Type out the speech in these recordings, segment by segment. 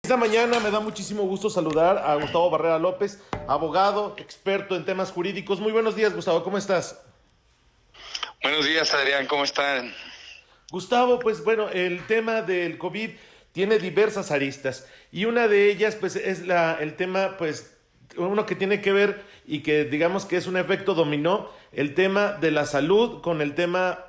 Esta mañana me da muchísimo gusto saludar a Gustavo Barrera López, abogado, experto en temas jurídicos. Muy buenos días, Gustavo, ¿cómo estás? Buenos días, Adrián, ¿cómo están? Gustavo, pues bueno, el tema del COVID tiene diversas aristas y una de ellas pues es el tema pues uno que tiene que ver y que digamos que es un efecto dominó, el tema de la salud con el tema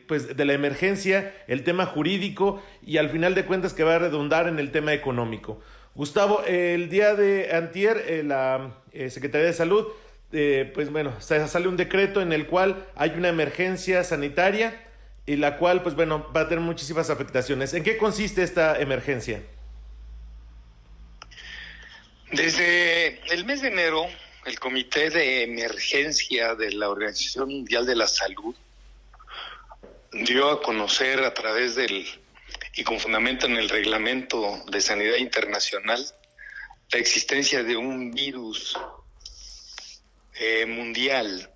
pues de la emergencia, el tema jurídico y al final de cuentas que va a redundar en el tema económico. Gustavo, el día de antier la Secretaría de Salud pues bueno, sale un decreto en el cual hay una emergencia sanitaria y la cual, pues bueno, va a tener muchísimas afectaciones. ¿En qué consiste esta emergencia? Desde el mes de enero, el Comité de Emergencia de la Organización Mundial de la Salud dio a conocer a través y con fundamento en el Reglamento de Sanidad Internacional, la existencia de un virus mundial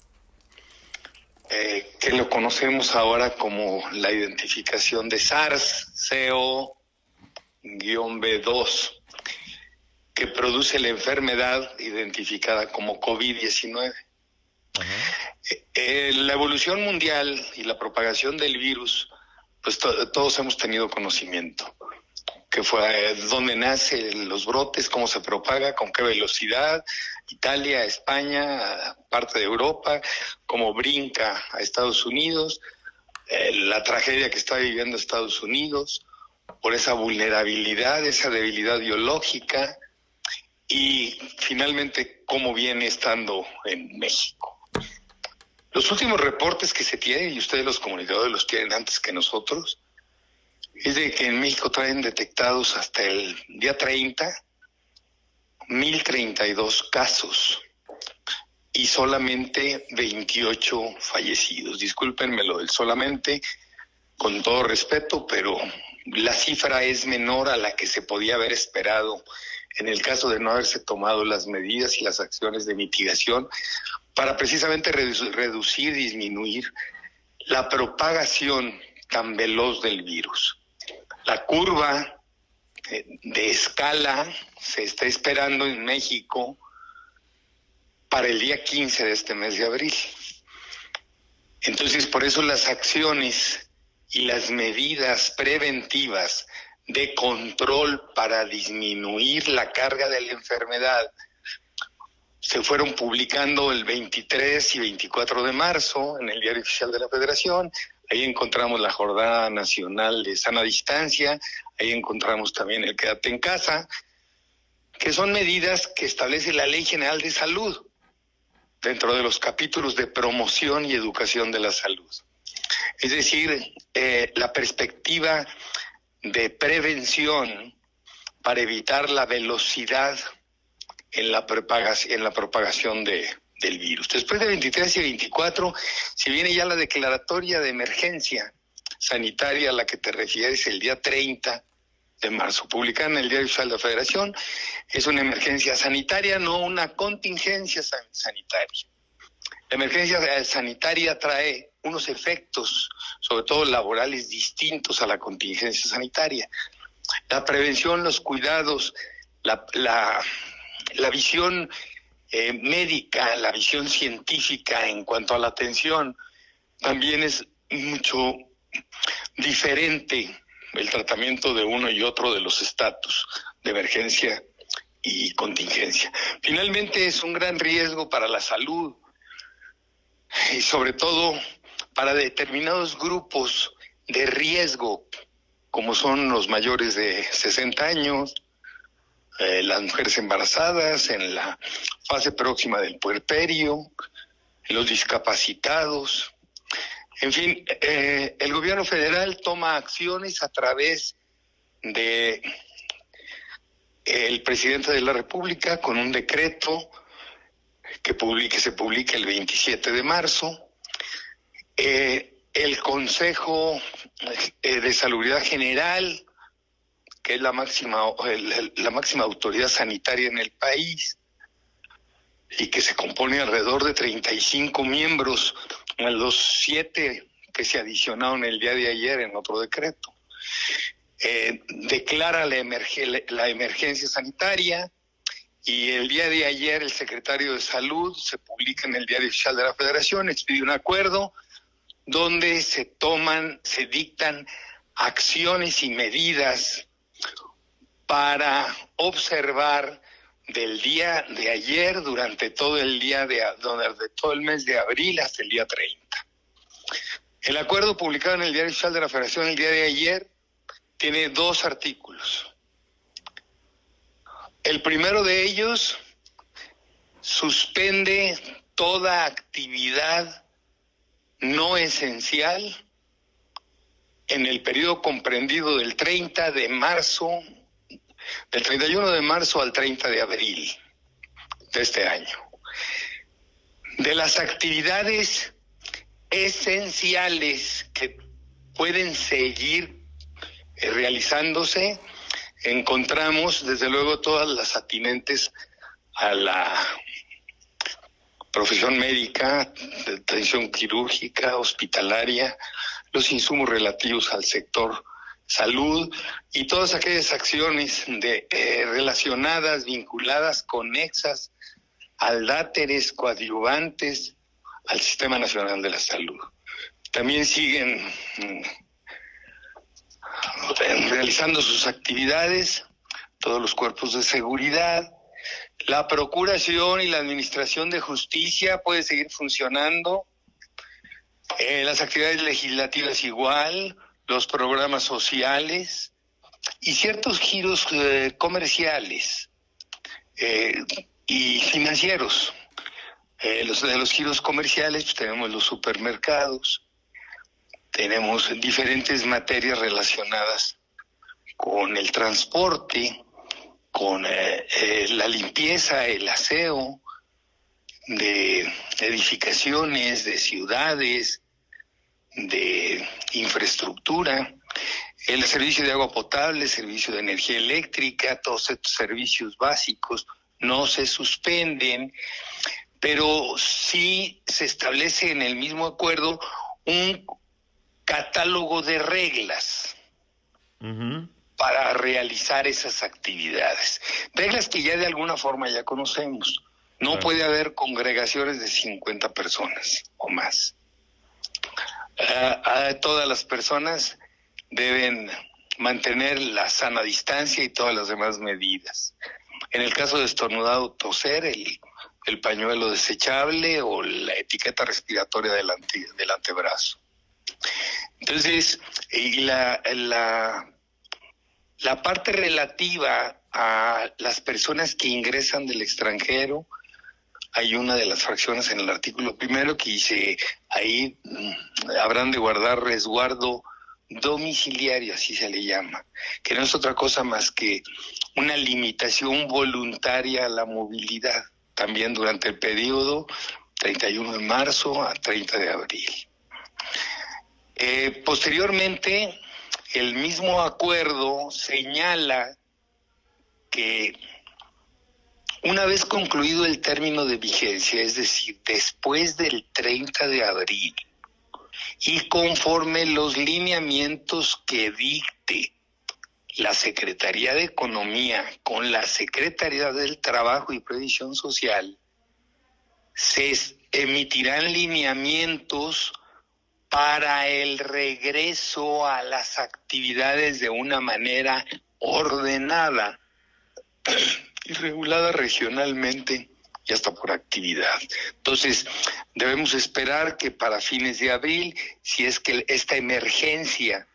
que lo conocemos ahora como la identificación de SARS-CoV-2, que produce la enfermedad identificada como COVID-19. La evolución mundial y la propagación del virus, pues todos hemos tenido conocimiento, que fue dónde nacen los brotes, cómo se propaga, con qué velocidad, Italia, España, parte de Europa, cómo brinca a Estados Unidos, la tragedia que está viviendo Estados Unidos, por esa vulnerabilidad, esa debilidad biológica, y finalmente cómo viene estando en México. Los últimos reportes que se tienen, y ustedes los comunicadores los tienen antes que nosotros, es de que en México traen detectados hasta el día 30 1,032 casos y solamente 28 fallecidos. Discúlpenme lo del solamente, con todo respeto, pero la cifra es menor a la que se podía haber esperado en el caso de no haberse tomado las medidas y las acciones de mitigación para precisamente reducir, disminuir la propagación tan veloz del virus. La curva de escala se está esperando en México para el día 15 de este mes de abril. Entonces, por eso las acciones y las medidas preventivas de control para disminuir la carga de la enfermedad se fueron publicando el 23 y 24 de marzo en el Diario Oficial de la Federación. Ahí encontramos la Jornada Nacional de Sana Distancia, ahí encontramos también el Quédate en Casa, que son medidas que establece la Ley General de Salud dentro de los capítulos de promoción y educación de la salud. Es decir, la perspectiva de prevención para evitar la velocidad en la propagación del virus. Después de 23 y 24, se viene ya la declaratoria de emergencia sanitaria a la que te refieres el día 30 de marzo, publicada en el Diario Oficial de la Federación. Es una emergencia sanitaria, no una contingencia sanitaria. La emergencia sanitaria trae unos efectos, sobre todo laborales, distintos a la contingencia sanitaria. La prevención, los cuidados, la visión médica, la visión científica en cuanto a la atención, también es mucho diferente el tratamiento de uno y otro de los estatus de emergencia y contingencia. Finalmente es un gran riesgo para la salud y sobre todo para determinados grupos de riesgo, como son los mayores de 60 años, las mujeres embarazadas, en la fase próxima del puerperio, los discapacitados. En fin, el gobierno federal toma acciones a través de el presidente de la República con un decreto que se publica el 27 de marzo. El Consejo de Salubridad General, que es la máxima autoridad sanitaria en el país, y que se compone alrededor de 35 miembros, a los 7 que se adicionaron el día de ayer en otro decreto. declara la emergencia sanitaria, y el día de ayer el secretario de Salud se publica en el Diario Oficial de la Federación, expide un acuerdo donde se dictan acciones y medidas para observar del día de ayer durante todo el todo el mes de abril hasta el día 30. El acuerdo publicado en el Diario Oficial de la Federación el día de ayer tiene 2 artículos. El primero de ellos suspende toda actividad no esencial en el periodo comprendido del 31 de marzo al 30 de abril de este año. De las actividades esenciales que pueden seguir realizándose, encontramos desde luego todas las atinentes a la profesión médica, de atención quirúrgica, hospitalaria, los insumos relativos al sector salud y todas aquellas acciones relacionadas, vinculadas, conexas al dáteres, coadyuvantes, al Sistema Nacional de la Salud. También siguen realizando sus actividades todos los cuerpos de seguridad. La Procuración y la Administración de Justicia puede seguir funcionando. Las actividades legislativas igual, los programas sociales y ciertos giros comerciales y financieros. De los giros comerciales pues, tenemos los supermercados, tenemos diferentes materias relacionadas con el transporte, con la limpieza, el aseo de edificaciones, de ciudades, de infraestructura, el servicio de agua potable, el servicio de energía eléctrica, todos estos servicios básicos no se suspenden, pero sí se establece en el mismo acuerdo un catálogo de reglas para realizar esas actividades. Reglas que ya de alguna forma ya conocemos. No puede haber congregaciones de 50 personas o más. Todas las personas deben mantener la sana distancia y todas las demás medidas. En el caso de estornudar o toser, el pañuelo desechable o la etiqueta respiratoria del antebrazo. Entonces, la parte relativa a las personas que ingresan del extranjero, hay una de las fracciones en el artículo primero que dice, ahí habrán de guardar resguardo domiciliario, así se le llama, que no es otra cosa más que una limitación voluntaria a la movilidad, también durante el periodo 31 de marzo a 30 de abril. Posteriormente, el mismo acuerdo señala que una vez concluido el término de vigencia, es decir, después del 30 de abril, y conforme los lineamientos que dicte la Secretaría de Economía con la Secretaría del Trabajo y Previsión Social, se emitirán lineamientos para el regreso a las actividades de una manera ordenada y regulada regionalmente y hasta por actividad. Entonces, debemos esperar que para fines de abril, si es que esta emergencia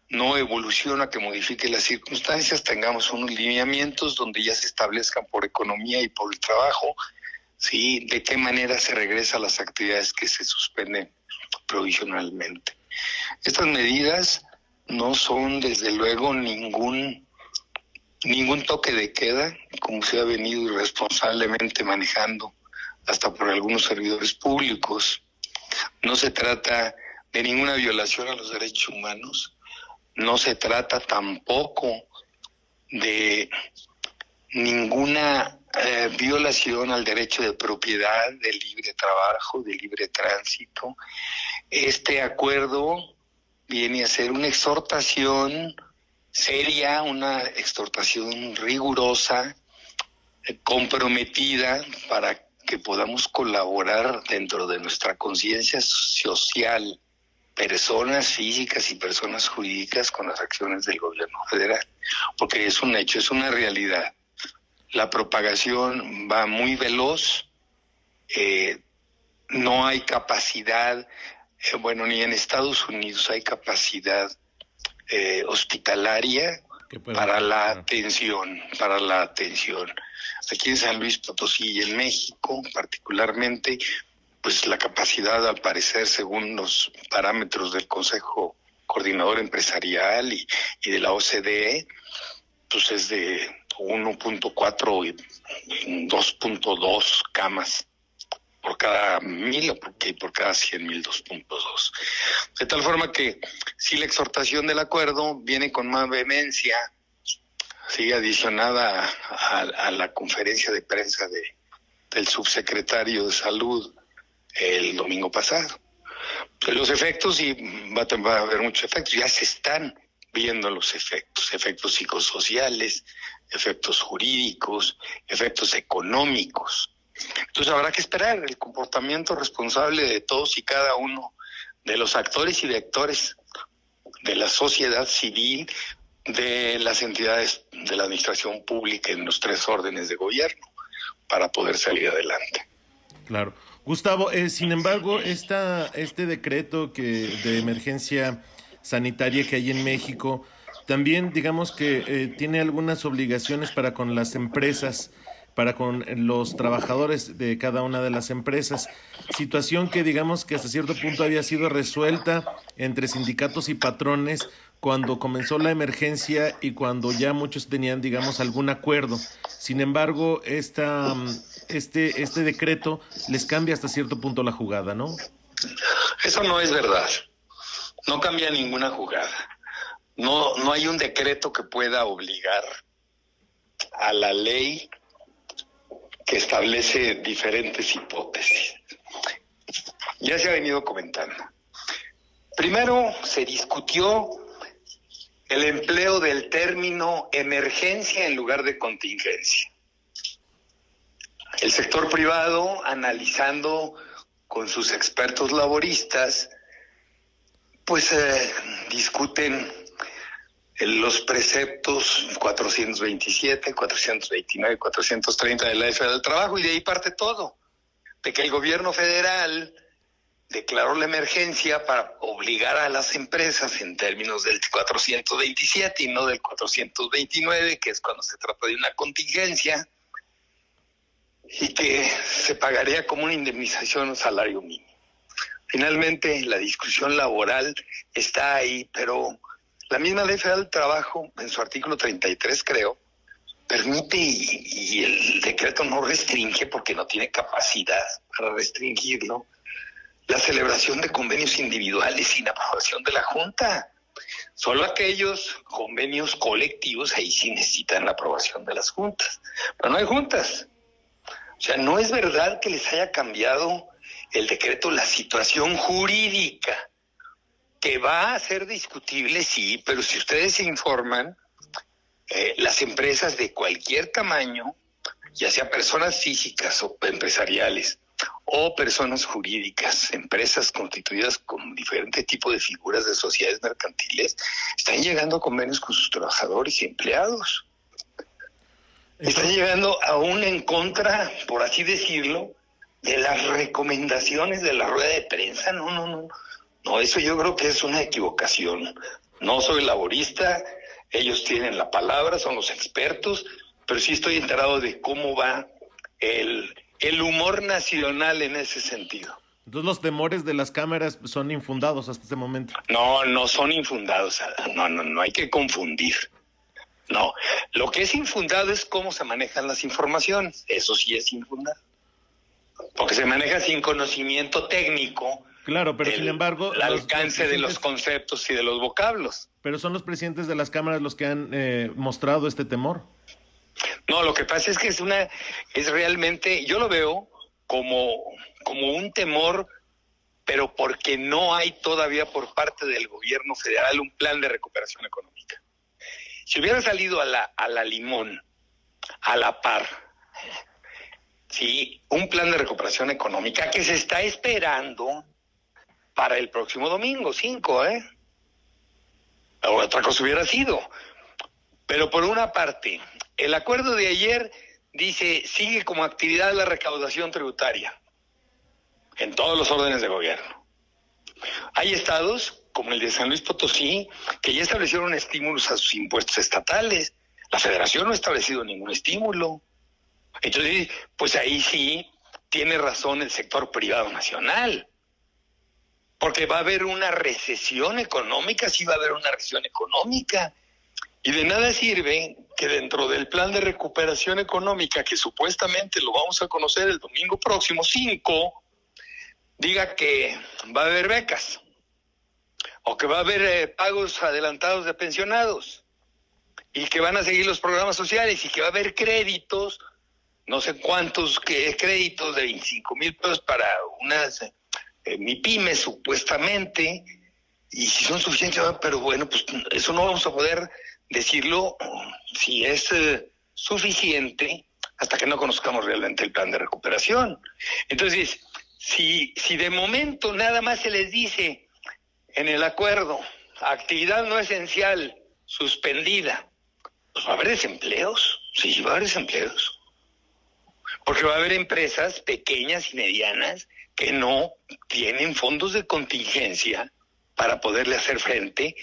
no evoluciona, que modifique las circunstancias, tengamos unos lineamientos donde ya se establezcan por economía y por el trabajo, ¿sí? De qué manera se regresa a las actividades que se suspenden provisionalmente. Estas medidas no son desde luego ningún toque de queda, como se ha venido irresponsablemente manejando hasta por algunos servidores públicos. No se trata de ninguna violación a los derechos humanos, no se trata tampoco de ninguna violación al derecho de propiedad, de libre trabajo, de libre tránsito. Este acuerdo viene a ser una exhortación seria, una exhortación rigurosa, comprometida para que podamos colaborar dentro de nuestra conciencia social, personas físicas y personas jurídicas, con las acciones del gobierno federal, porque es un hecho, es una realidad. La propagación va muy veloz, no hay capacidad, ni en Estados Unidos hay capacidad hospitalaria para la atención. Aquí en San Luis Potosí y en México particularmente, pues la capacidad, al parecer, según los parámetros del Consejo Coordinador Empresarial y de la OCDE, pues es de 1.4 y 2.2 camas por cada 1,000 o por cada 100,000, 2.2. De tal forma que si la exhortación del acuerdo viene con más vehemencia, sigue adicionada a la conferencia de prensa del subsecretario de Salud el domingo pasado. Los efectos, y va a haber muchos efectos, ya se están viendo los efectos psicosociales, efectos jurídicos, efectos económicos. Entonces habrá que esperar el comportamiento responsable de todos y cada uno de los actores y vectores de la sociedad civil, de las entidades de la administración pública en los 3 órdenes de gobierno, para poder salir adelante. Claro. Gustavo, sin embargo, este decreto de emergencia sanitaria que hay en México, también digamos que tiene algunas obligaciones para con las empresas, para con los trabajadores de cada una de las empresas, situación que digamos que hasta cierto punto había sido resuelta entre sindicatos y patrones cuando comenzó la emergencia y cuando ya muchos tenían, digamos, algún acuerdo. Sin embargo, este decreto les cambia hasta cierto punto la jugada, ¿no? Eso no es verdad. No cambia ninguna jugada. No hay un decreto que pueda obligar a la ley que establece diferentes hipótesis. Ya se ha venido comentando. Primero se discutió el empleo del término emergencia en lugar de contingencia. El sector privado, analizando con sus expertos laboristas, pues discuten los preceptos 427, 429, 430 de la Ley Federal del Trabajo, y de ahí parte todo, de que el gobierno federal declaró la emergencia para obligar a las empresas en términos del 427 y no del 429, que es cuando se trata de una contingencia, y que se pagaría como una indemnización o salario mínimo. Finalmente, la discusión laboral está ahí, pero la misma Ley Federal del Trabajo, en su artículo 33, creo, permite, y el decreto no restringe porque no tiene capacidad para restringirlo, la celebración de convenios individuales sin aprobación de la Junta. Solo aquellos convenios colectivos, ahí sí necesitan la aprobación de las juntas. Pero no hay juntas. O sea, no es verdad que les haya cambiado el decreto la situación jurídica, que va a ser discutible, sí, pero si ustedes se informan, las empresas de cualquier tamaño, ya sea personas físicas o empresariales, o personas jurídicas, empresas constituidas con diferente tipo de figuras de sociedades mercantiles, están llegando a convenios con sus trabajadores y empleados. Están llegando aún en contra, por así decirlo, de las recomendaciones de la rueda de prensa. No, eso yo creo que es una equivocación. No soy laborista, ellos tienen la palabra, son los expertos, pero sí estoy enterado de cómo va el humor nacional en ese sentido. Entonces los temores de las cámaras son infundados hasta este momento. No son infundados. No hay que confundir. No, lo que es infundado es cómo se manejan las informaciones. Eso sí es infundado. Porque se maneja sin conocimiento técnico. Claro, pero sin embargo... El alcance de los conceptos y de los vocablos. Pero son los presidentes de las cámaras los que han mostrado este temor. No, lo que pasa es que es realmente, yo lo veo como un temor, pero porque no hay todavía por parte del gobierno federal un plan de recuperación económica. Si hubiera salido a la limón, a la par, sí, un plan de recuperación económica que se está esperando para el próximo domingo, 5, o otra cosa hubiera sido. Pero por una parte, el acuerdo de ayer dice, sigue como actividad la recaudación tributaria en todos los órdenes de gobierno. Hay estados, como el de San Luis Potosí, que ya establecieron estímulos a sus impuestos estatales. La Federación no ha establecido ningún estímulo. Entonces, pues ahí sí tiene razón el sector privado nacional. Porque va a haber una recesión económica, sí va a haber una recesión económica. Y de nada sirve que dentro del plan de recuperación económica, que supuestamente lo vamos a conocer el domingo próximo, 5, diga que va a haber becas, o que va a haber pagos adelantados de pensionados, y que van a seguir los programas sociales, y que va a haber créditos, no sé cuántos créditos de 25,000 pesos para unas MIPYMES supuestamente, y si son suficientes, pero bueno, pues eso no vamos a poder decirlo si es suficiente hasta que no conozcamos realmente el plan de recuperación. Entonces, si de momento nada más se les dice en el acuerdo, actividad no esencial, suspendida, pues va a haber desempleos, sí, va a haber desempleos. Porque va a haber empresas pequeñas y medianas que no tienen fondos de contingencia para poderle hacer frente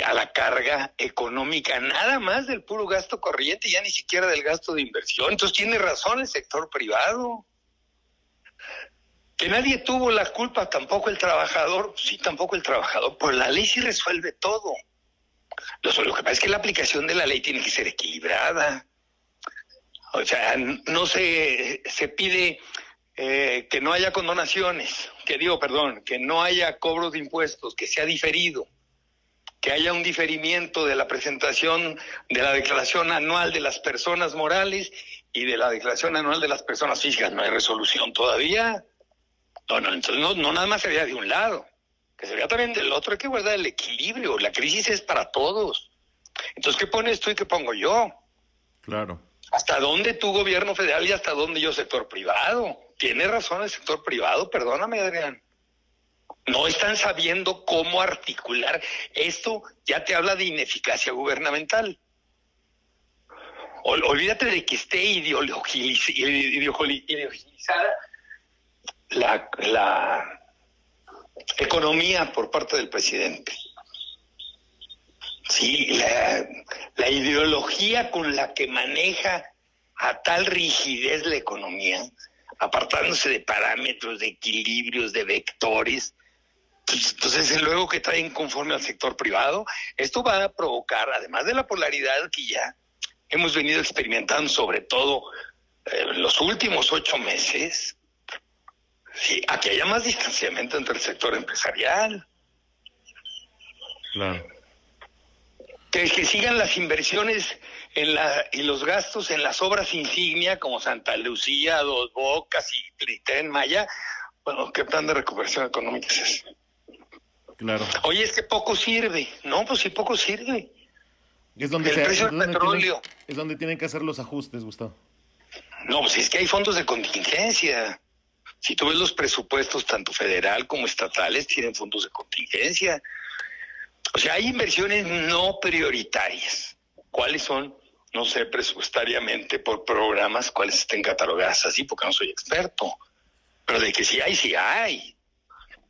a la carga económica, nada más del puro gasto corriente, ya ni siquiera del gasto de inversión. Entonces tiene razón el sector privado. Que nadie tuvo la culpa, tampoco el trabajador, sí, tampoco el trabajador, pues la ley sí resuelve todo. Lo que pasa es que la aplicación de la ley tiene que ser equilibrada. O sea, no se pide que no haya condonaciones, que no haya cobros de impuestos, que sea diferido, que haya un diferimiento de la presentación de la declaración anual de las personas morales y de la declaración anual de las personas físicas. No hay resolución todavía. No, entonces no nada más sería de un lado, que sería también del otro. Hay que guardar el equilibrio. La crisis es para todos. Entonces, ¿qué pones tú y qué pongo yo? Claro. ¿Hasta dónde tu gobierno federal y hasta dónde yo sector privado? Tiene razón el sector privado, perdóname, Adrián. No están sabiendo cómo articular. Esto ya te habla de ineficacia gubernamental. Olvídate de que esté ideologizada la economía por parte del presidente. Sí, la ideología con la que maneja a tal rigidez la economía, apartándose de parámetros, de equilibrios, de vectores. Entonces, luego que traen conforme al sector privado, esto va a provocar, además de la polaridad que ya hemos venido experimentando, sobre todo los últimos 8 meses, sí, a que haya más distanciamiento entre el sector empresarial. Claro. Que sigan las inversiones y los gastos en las obras insignia como Santa Lucía, Dos Bocas y Tren Maya. Bueno, ¿qué plan de recuperación económica es ese? Claro. Oye, es que poco sirve. No, pues sí, poco sirve. Es donde el precio del petróleo. Es donde tienen que hacer los ajustes, Gustavo. No, pues es que hay fondos de contingencia. Si tú ves los presupuestos, tanto federal como estatales, tienen fondos de contingencia. O sea, hay inversiones no prioritarias. ¿Cuáles son? No sé, presupuestariamente por programas, cuáles estén catalogadas así, porque no soy experto. Pero de que sí hay, sí hay.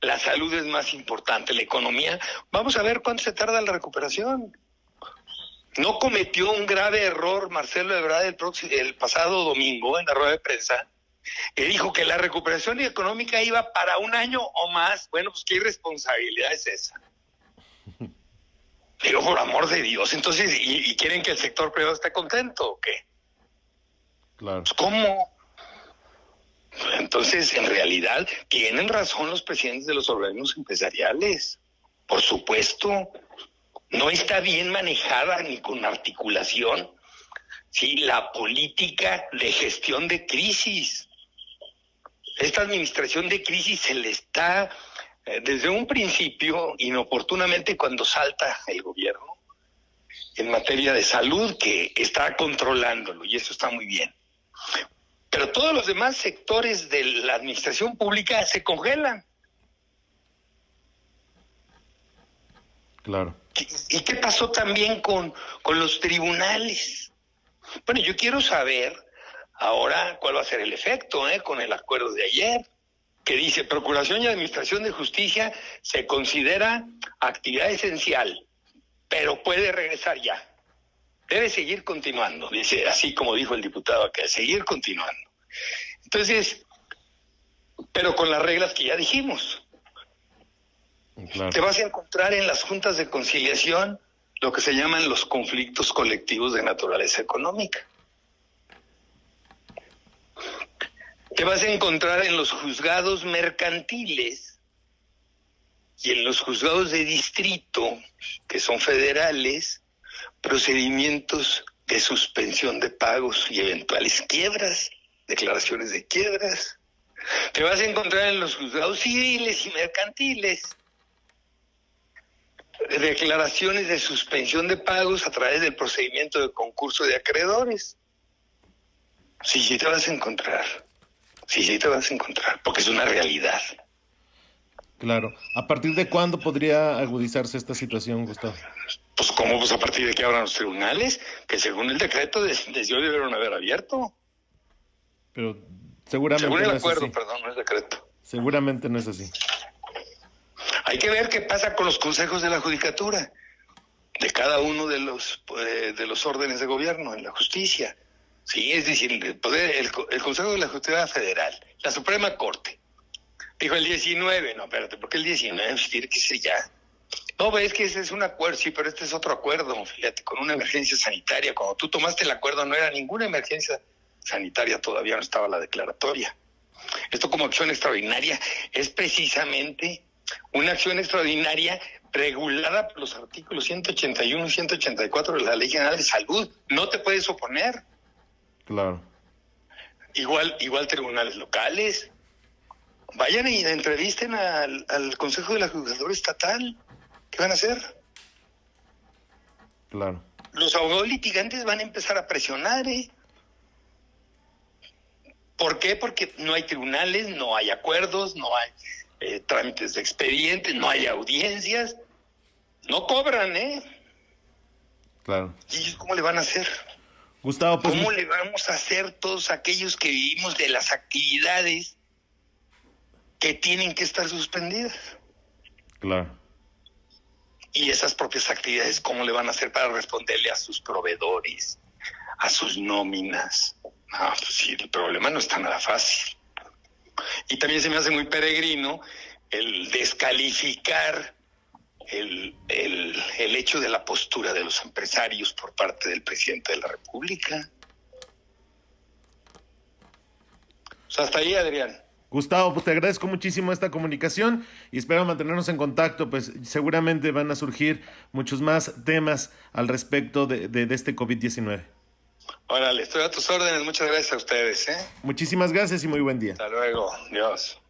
La salud es más importante, la economía. Vamos a ver cuánto se tarda la recuperación. No cometió un grave error Marcelo Ebrard el pasado domingo en la rueda de prensa, que dijo que la recuperación económica iba para 1 año o más. Bueno, pues qué irresponsabilidad es esa. Digo, por amor de Dios. Entonces, ¿y quieren que el sector privado esté contento o qué? Claro. Pues, ¿cómo? Entonces, en realidad, tienen razón los presidentes de los organismos empresariales. Por supuesto, no está bien manejada ni con articulación, ¿sí?, la política de gestión de crisis. Esta administración de crisis se le está, desde un principio, inoportunamente cuando salta el gobierno, en materia de salud que está controlándolo y eso está muy bien. Pero todos los demás sectores de la administración pública se congelan. Claro. ¿Y qué pasó también con los tribunales? Bueno, yo quiero saber ahora cuál va a ser el efecto con el acuerdo de ayer, que dice Procuración y Administración de Justicia se considera actividad esencial, pero puede regresar ya. Debe seguir continuando, dice, así como dijo el diputado acá, seguir continuando. Entonces, pero con las reglas que ya dijimos. Claro. Te vas a encontrar en las juntas de conciliación lo que se llaman los conflictos colectivos de naturaleza económica. Te vas a encontrar en los juzgados mercantiles y en los juzgados de distrito, que son federales, procedimientos de suspensión de pagos y eventuales quiebras, declaraciones de quiebras. Te vas a encontrar en los juzgados civiles y mercantiles declaraciones de suspensión de pagos a través del procedimiento de concurso de acreedores. Sí te vas a encontrar. Sí te vas a encontrar, porque es una realidad. Claro. ¿A partir de cuándo podría agudizarse esta situación, Gustavo? Pues ¿cómo? Pues a partir de que abran los tribunales, que según el decreto desde hoy debieron haber abierto. Pero seguramente según el no acuerdo, es así. perdón, no es decreto. Seguramente no es así. Hay que ver qué pasa con los consejos de la judicatura, de cada uno de los órdenes de gobierno en la justicia. Sí, es decir, el Consejo de la Justicia Federal, la Suprema Corte, dijo el 19, no, espérate, ¿por qué el 19? Pues tiene que ser ya. No, ves que ese es un acuerdo, sí, pero este es otro acuerdo, fíjate, con una emergencia sanitaria. Cuando tú tomaste el acuerdo no era ninguna emergencia sanitaria, todavía no estaba la declaratoria. Esto como acción extraordinaria es precisamente una acción extraordinaria regulada por los artículos 181 y 184 de la Ley General de Salud. No te puedes oponer. Claro. Igual tribunales locales. Vayan y entrevisten al Consejo de la Judicatura Estatal. ¿Qué van a hacer? Claro. Los abogados litigantes van a empezar a presionar, ¿Por qué? Porque no hay tribunales, no hay acuerdos, no hay trámites de expedientes, no hay audiencias. No cobran, Claro. ¿Y ellos cómo le van a hacer? Gustavo, pues... ¿Cómo le vamos a hacer todos aquellos que vivimos de las actividades que tienen que estar suspendidas? Claro. Y esas propias actividades, ¿cómo le van a hacer para responderle a sus proveedores, a sus nóminas? No, pues sí, el problema no está nada fácil. Y también se me hace muy peregrino el descalificar el hecho de la postura de los empresarios por parte del presidente de la República. O sea, hasta ahí, Adrián. Gustavo, pues te agradezco muchísimo esta comunicación y espero mantenernos en contacto, pues seguramente van a surgir muchos más temas al respecto de este COVID-19. Órale, estoy a tus órdenes, muchas gracias a ustedes, Muchísimas gracias y muy buen día. Hasta luego, Dios.